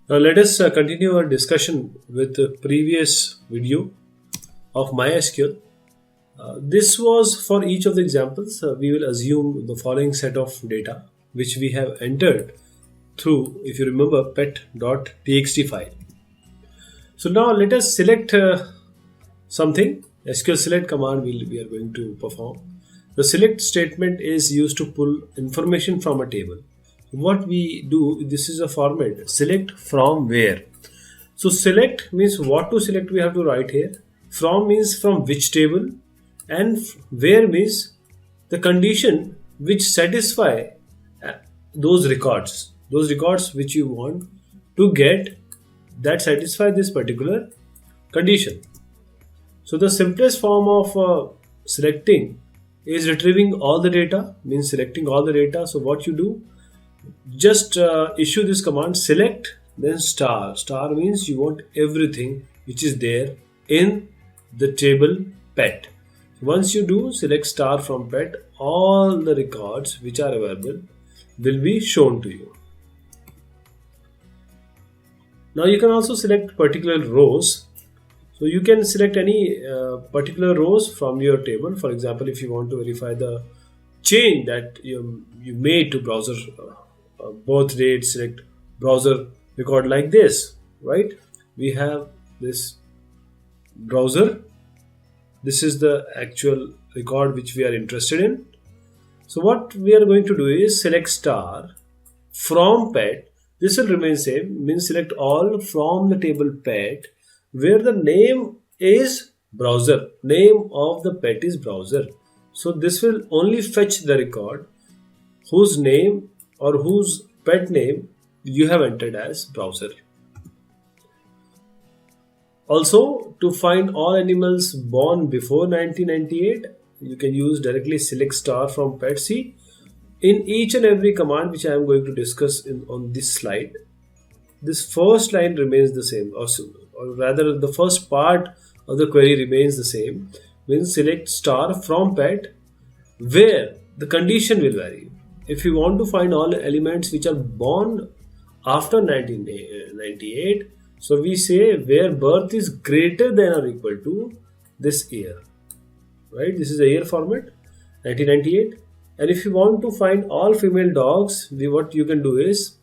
Now let us continue our discussion with the previous video of MySQL. This was for each of the examples. We will assume the following set of data which we have entered through, if you remember, pet.txt file. So now let us select something. SQL Select command we are going to perform. The select statement is used to pull information from a table. What we do, this is a format, select from where. So select means what to select we have to write here. From means from which table, and where means the condition which satisfy those records which you want to get that satisfy this particular condition. So the simplest form of selecting is retrieving all the data, means selecting all the data. So what you do, just issue this command select then star means you want everything which is there in the table pet. Once you do select star from pet, all the records which are available will be shown to you. Now you can also select particular rows. So you can select any particular rows from your table. For example, if you want to verify the change that you made to browser birth date, select browser record like this, right? We have this browser. This is the actual record which we are interested in. So what we are going to do is select star from pet. This will remain same, means select all from the table pet where the name is browser. Name of the pet is browser. So this will only fetch the record whose name or whose pet name you have entered as browser. Also, to find all animals born before 1998, you can use directly select star from pet. See, in each and every command which I am going to discuss on this slide, this first line remains the same, or rather the first part of the query remains the same. Means select star from pet where the condition will vary. If you want to find all elements which are born after 1998, so we say where birth is greater than or equal to this year, right? This is a year format, 1998. And if you want to find all female dogs, what you can do is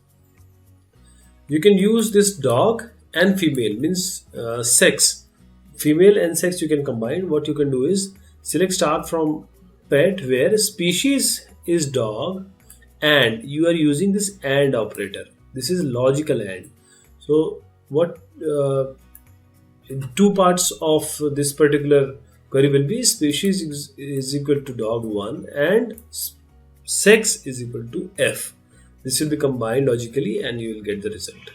you can use this dog and female, means sex, female and sex you can combine. What you can do is select star from pet where species is dog and you are using this AND operator. This is logical AND. So what two parts of this particular query will be species is equal to dog 1 and sex is equal to F. This will be combined logically and you will get the result.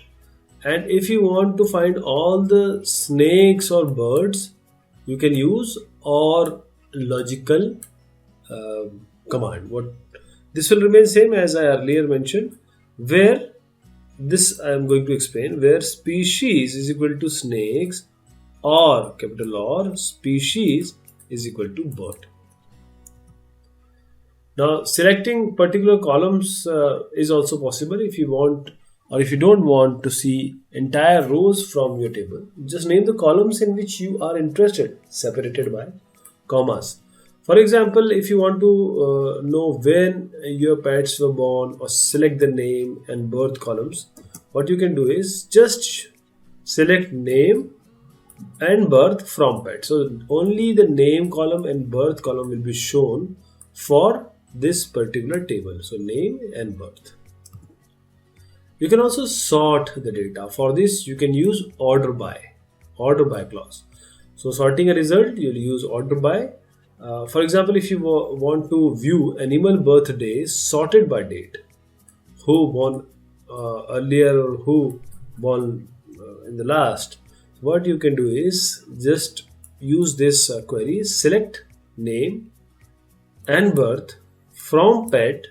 And if you want to find all the snakes or birds, you can use OR logical command. This will remain same as I earlier mentioned, where this I am going to explain, where species is equal to snakes or capital or species is equal to bird. Now selecting particular columns is also possible. If you want or if you don't want to see entire rows from your table, just name the columns in which you are interested, separated by commas. For example, if you want to know when your pets were born or select the name and birth columns, what you can do is just select name and birth from pet. So only the name column and birth column will be shown for this particular table. So name and birth. You can also sort the data. For this you can use order by clause. So sorting a result, you'll use order by. For example, if you want to view animal birthdays sorted by date, who born earlier or who born in the last, what you can do is just use this query, select name and birth from pet,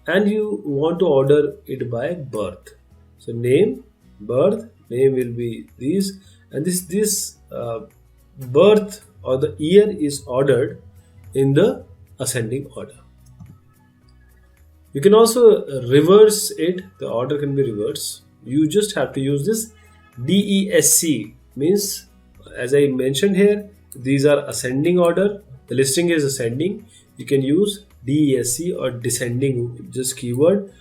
and you want to order it by birth. So name, birth, name will be these, and this birth or the year is ordered in the ascending order. You can also reverse it. The order can be reversed. You just have to use this DESC, means, as I mentioned here, these are ascending order. The listing is ascending. You can use DESC or descending, just keyword,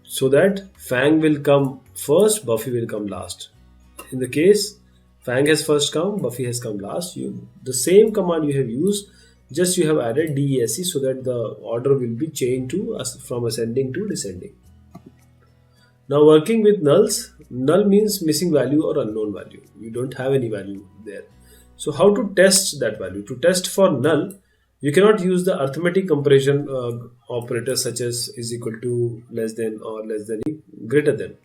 so that Fang will come first, Buffy will come last. In the case Fang has first come, Buffy has come last, the same command you have used, just you have added DESC so that the order will be changed to from ascending to descending. Now working with nulls, null means missing value or unknown value. You don't have any value there. So how to test that value? To test for null, you cannot use the arithmetic comparison operators such as is equal to, less than, or less than, greater than.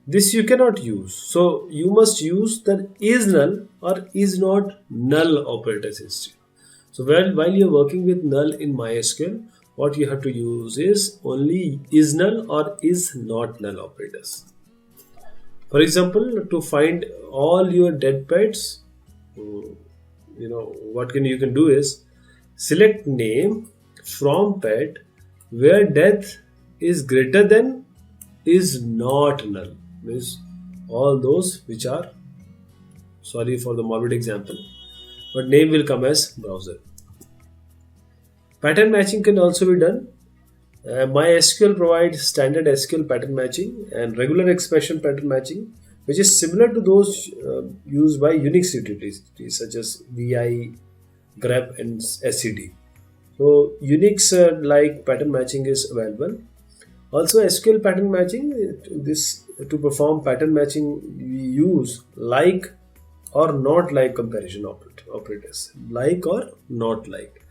This you cannot use. So you must use the is null or is not null operators instead. So while you're working with null in MySQL, what you have to use is only is null or is not null operators. For example, to find all your dead pets, what you can do is select name from pet where death is greater than is not null, means all those which are, sorry for the morbid example, but name will come as browser. Pattern matching can also be done. MySQL provides standard SQL pattern matching and regular expression pattern matching, which is similar to those used by Unix utilities such as vi, grep, and SCD. So Unix like pattern matching is available. Also SQL pattern matching, this to perform pattern matching we use like or not like comparison operators, like or not like.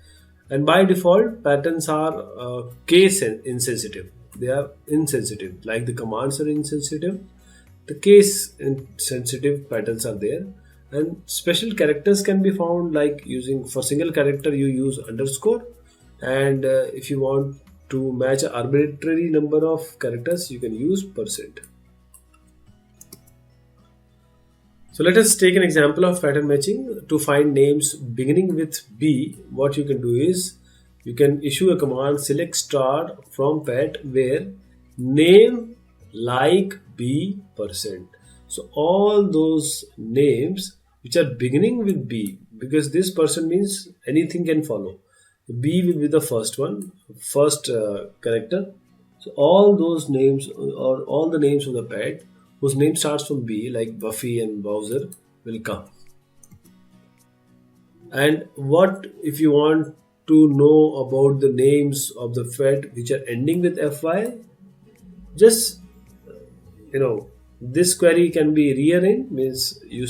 And by default, patterns are case insensitive. They are insensitive. Like the commands are insensitive, the case insensitive patterns are there. And special characters can be found, like using for single character you use underscore, and if you want to match an arbitrary number of characters you can use %. So let us take an example of pattern matching. To find names beginning with B, what you can do is you can issue a command select star from pet where name like B %. So all those names which are beginning with B, because this % means anything can follow. B will be the first one, first character. So all those names or all the names of the pet whose name starts from B, like Buffy and Bowser, will come. And what if you want to know about the names of the pet which are ending with FY? Just this query can be rearranged, means you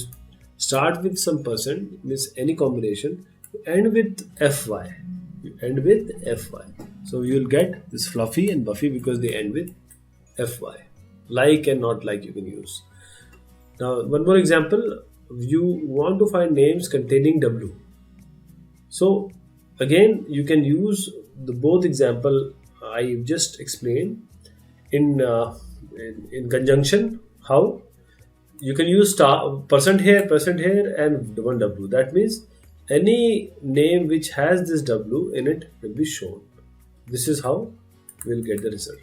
start with some %, means any combination, end with FY. You end with FY. So you will get this Fluffy and Buffy because they end with FY. Like and not like you can use. Now one more example, you want to find names containing W. So again you can use the both example I just explained in conjunction. How you can use star % here and one W. That means any name which has this W in it will be shown. This is how we'll get the result.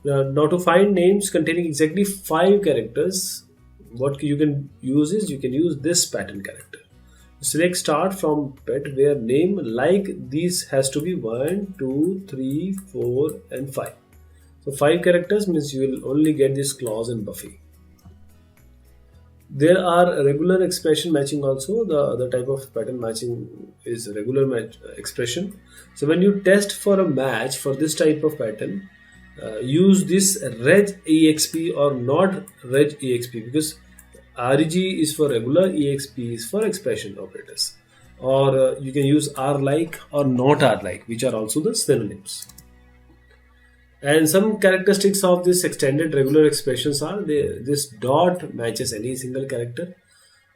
Now to find names containing exactly 5 characters, what you can use is you can use this pattern character. Select start from pet where name like these has to be 1, 2, 3, 4 and 5. So 5 characters means you will only get this clause in Buffy. There are regular expression matching also. The other type of pattern matching is regular expression. So when you test for a match for this type of pattern, use this Reg Exp or not Reg Exp, because Reg is for regular, Exp is for expression operators. Or you can use R like or not R like, which are also the synonyms. And some characteristics of this extended regular expressions are this dot matches any single character.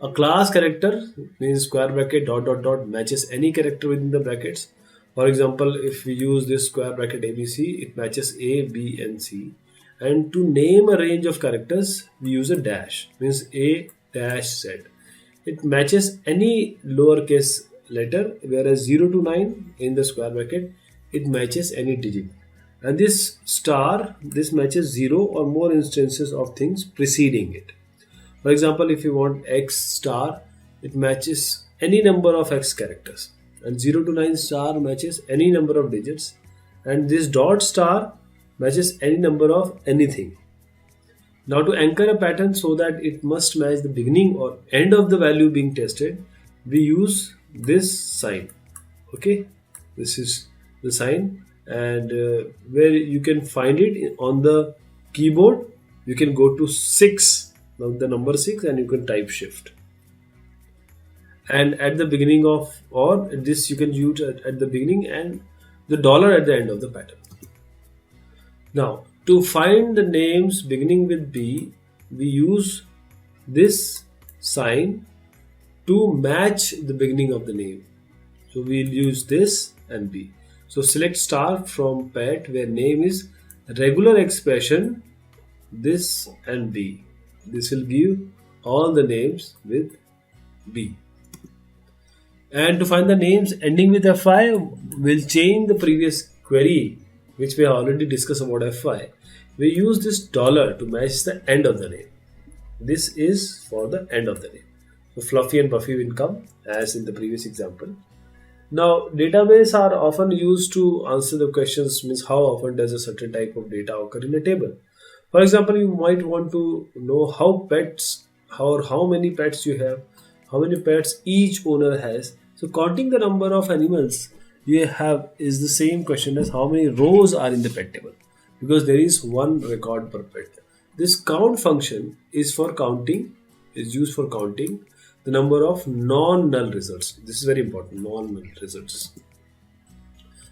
A class character means square bracket dot dot dot matches any character within the brackets. For example, if we use this square bracket ABC, it matches A, B and C. And to name a range of characters, we use a dash, means A dash Z. It matches any lowercase letter, whereas 0 to 9 in the square bracket, it matches any digit. And this star, this matches 0 or more instances of things preceding it. For example, if you want X star, it matches any number of X characters, and 0 to 9 star matches any number of digits, and this dot star matches any number of anything. Now, to anchor a pattern so that it must match the beginning or end of the value being tested, we use this sign. Okay, this is the sign, and where you can find it on the keyboard, you can go to 6, now the number 6, and you can type shift. And at the beginning of, or this you can use at the beginning, and the dollar at the end of the pattern. Now, to find the names beginning with B, we use this sign to match the beginning of the name. So we'll use this and B. So select star from pet where name is regular expression, this and B. This will give all the names with B. And to find the names ending with FI, we'll change the previous query which we have already discussed about FI. We use this dollar to match the end of the name. This is for the end of the name. So Fluffy and Puffy will come as in the previous example. Now, database are often used to answer the questions, means how often does a certain type of data occur in a table. For example, you might want to know how many pets you have, how many pets each owner has. So counting the number of animals you have is the same question as how many rows are in the pet table, because there is one record per pet. This count function is used for counting the number of non-null results. This is very important, non-null results.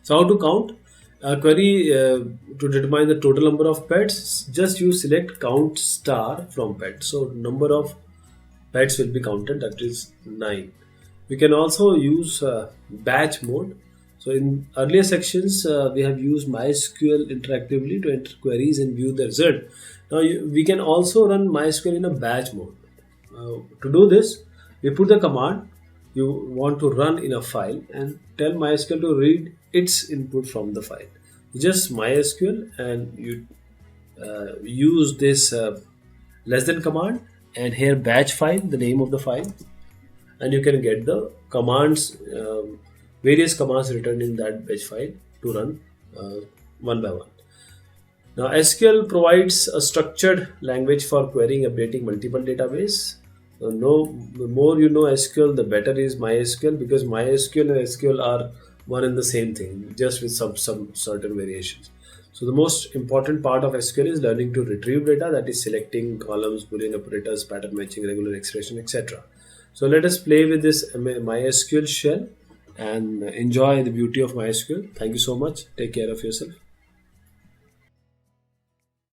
So how to count? A query to determine the total number of pets, just use select count star from pet. So number of pets will be counted, that is 9. We can also use batch mode. So in earlier sections, we have used MySQL interactively to enter queries and view the result. Now we can also run MySQL in a batch mode. To do this, we put the command you want to run in a file and tell MySQL to read its input from the file. Just MySQL, and you use this less than command, and here batch file, the name of the file, and you can get the commands, various commands written in that batch file to run one by one. Now SQL provides a structured language for querying, updating multiple database. The more you know SQL, the better is MySQL, because MySQL and SQL are one and the same thing, just with some certain variations. So the most important part of SQL is learning to retrieve data, that is selecting columns, Boolean operators, pattern matching, regular expression, etc. So let us play with this MySQL shell and enjoy the beauty of MySQL. Thank you so much. Take care of yourself.